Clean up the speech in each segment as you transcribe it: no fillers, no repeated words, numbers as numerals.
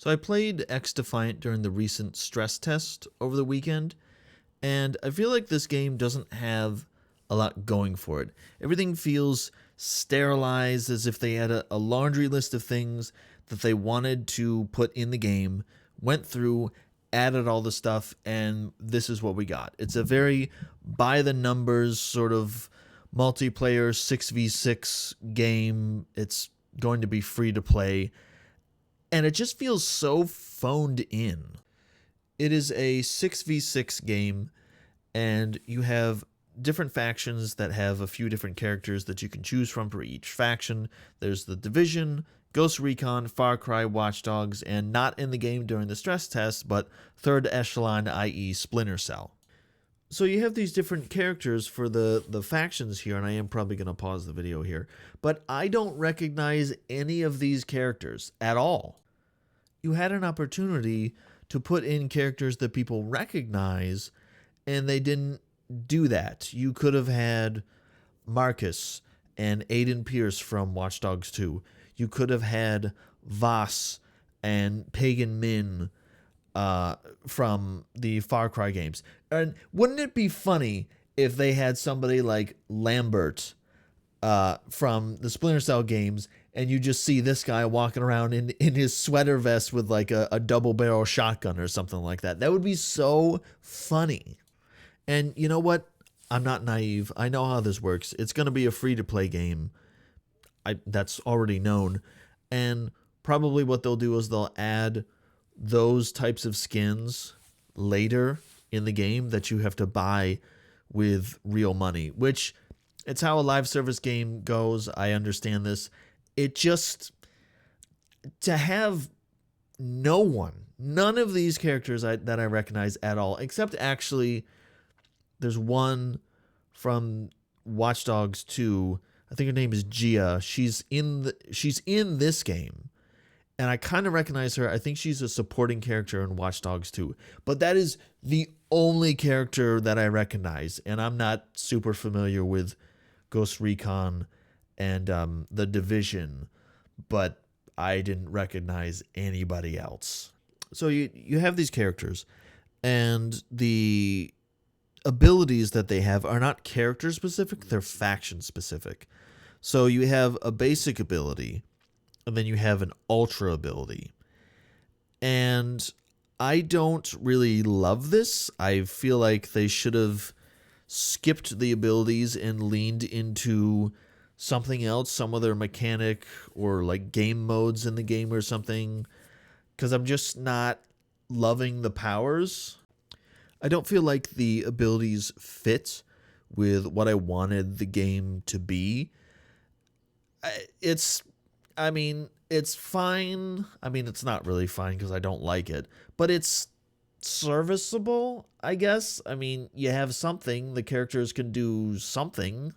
So I played XDefiant during the recent stress test over the weekend, and I feel like this game doesn't have a lot going for it. Everything feels sterilized, as if they had a laundry list of things that they wanted to put in the game, went through, added all the stuff, and this is what we got. It's a very by the numbers sort of multiplayer 6v6 game. It's going to be free to play, and it just feels so phoned in. It is a 6v6 game, and you have different factions that have a few different characters that you can choose from for each faction. There's the Division, Ghost Recon, Far Cry, Watch Dogs, and not in the game during the stress test, but third echelon, i.e. Splinter Cell. So you have these different characters for the factions here, and I am probably going to pause the video here, but I don't recognize any of these characters at all. You had an opportunity to put in characters that people recognize, and they didn't do that. You could have had Marcus and Aiden Pierce from Watch Dogs 2. You could have had Voss and Pagan Min from the Far Cry games. And wouldn't it be funny if they had somebody like Lambert from the Splinter Cell games, and you just see this guy walking around in his sweater vest with like a double barrel shotgun or something like that? That would be so funny. And you know what? I'm not naive. I know how this works. It's going to be a free-to-play game. That's already known. And probably what they'll do is they'll add those types of skins later in the game that you have to buy with real money, which it's how a live service game goes. I understand this. It just, to have none of these characters that I recognize at all, except actually there's one from Watch Dogs 2. I think her name is Gia. She's in this game, and I kind of recognize her. I think she's a supporting character in Watch Dogs 2. But that is the only character that I recognize, and I'm not super familiar with Ghost Recon and The Division, but I didn't recognize anybody else. So you have these characters, and the abilities that they have are not character specific, they're faction specific. So you have a basic ability, and then you have an ultra ability. And I don't really love this. I feel like they should have skipped the abilities and leaned into something else, some other mechanic or like game modes in the game or something, because I'm just not loving the powers. I don't feel like the abilities fit with what I wanted the game to be. It's fine. I mean, it's not really fine because I don't like it, but it's serviceable, I guess. I mean, you have something. The characters can do something.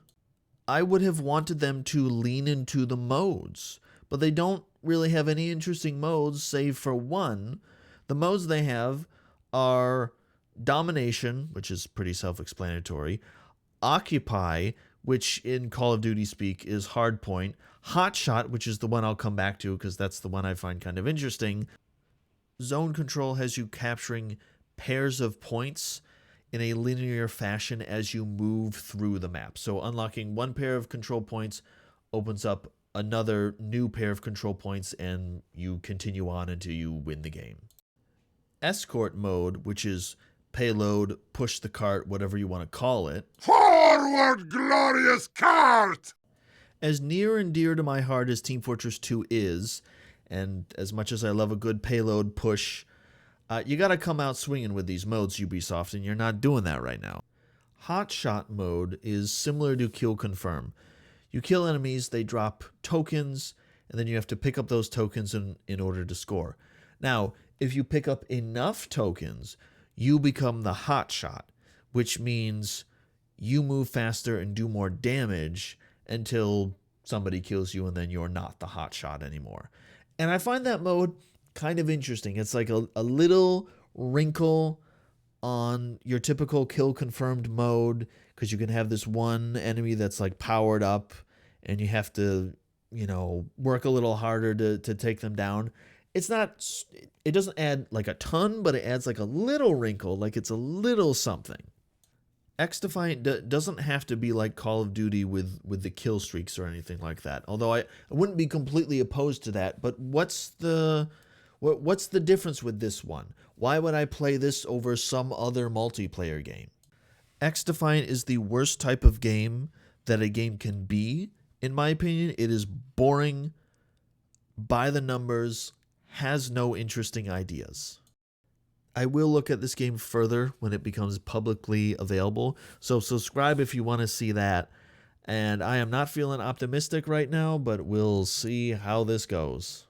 I would have wanted them to lean into the modes, but they don't really have any interesting modes, save for one. The modes they have are Domination, which is pretty self-explanatory, Occupy, which in Call of Duty speak is Hardpoint, Hotshot, which is the one I'll come back to because that's the one I find kind of interesting. Zone Control has you capturing pairs of points in a linear fashion as you move through the map. So unlocking one pair of control points opens up another new pair of control points, and you continue on until you win the game. Escort mode, which is payload, push the cart, whatever you want to call it. Forward, glorious cart! As near and dear to my heart as Team Fortress 2 is, and as much as I love a good payload push, you gotta come out swinging with these modes, Ubisoft, and you're not doing that right now. Hotshot mode is similar to Kill Confirm. You kill enemies, they drop tokens, and then you have to pick up those tokens in order to score. Now, if you pick up enough tokens, you become the hotshot, which means you move faster and do more damage until somebody kills you, and then you're not the hotshot anymore. And I find that mode kind of interesting. It's like a little wrinkle on your typical kill confirmed mode, because you can have this one enemy that's like powered up and you have to, work a little harder to take them down. it's not, it doesn't add like a ton, but it adds like a little wrinkle, like it's a little something. XDefiant doesn't have to be like Call of Duty with the kill streaks or anything like that. Although I wouldn't be completely opposed to that. But what's the difference with this one? Why would I play this over some other multiplayer game? XDefiant is the worst type of game that a game can be, in my opinion. It is boring, by the numbers, has no interesting ideas. I will look at this game further when it becomes publicly available, so subscribe if you want to see that. And I am not feeling optimistic right now, but we'll see how this goes.